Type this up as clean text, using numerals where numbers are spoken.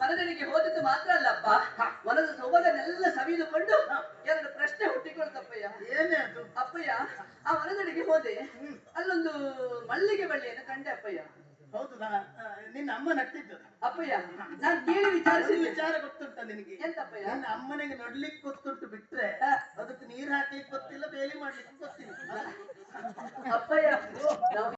ಮನದಡಿಗೆ ಹೋದದ್ದು ಮಾತ್ರ ಅಲ್ಲಪ್ಪ, ಮನದ ಸೊಬಗನ್ನೆಲ್ಲ ಸವಿದುಕೊಂಡು ಎರಡು ಪ್ರಶ್ನೆ ಹುಟ್ಟಿಕೊಳ್ತಪ್ಪಯ್ಯ. ಏನೇ ಅದು ಅಪ್ಪಯ್ಯ, ಆ ಮನದಡಿಗೆ ಹೋದೆ, ಅಲ್ಲೊಂದು ಮಲ್ಲಿಗೆ ಬಳ್ಳಿಯನ್ನು ಕಂಡೆ ಅಪ್ಪಯ್ಯ. ಹೌದು, ನಿನ್ನ ಅಮ್ಮ ನಟ್ಟಿದ್ದು ಅಪ್ಪಯ್ಯ. ನಾನು ಕೇಳಿ ವಿಚಾರಿಸಿ ವಿಚಾರ ಗೊತ್ತುಂಟ ನಿನಗೆ? ಎಂತಪ್ಪಯ್ಯ? ನನ್ನ ಅಮ್ಮನಿಗೆ ನಡ್ಲಿಕ್ಕೆ ಗೊತ್ತುಂಟು ಬಿಟ್ರೆ ಅದಕ್ಕೆ ನೀರ್ ಹಾಕ್ಲಿಕ್ಕೆ ಗೊತ್ತಿಲ್ಲ, ಬೇಲಿ ಮಾಡ್ಲಿಕ್ಕೆ ಗೊತ್ತಿಲ್ಲ ಅಪ್ಪಯ್ಯ.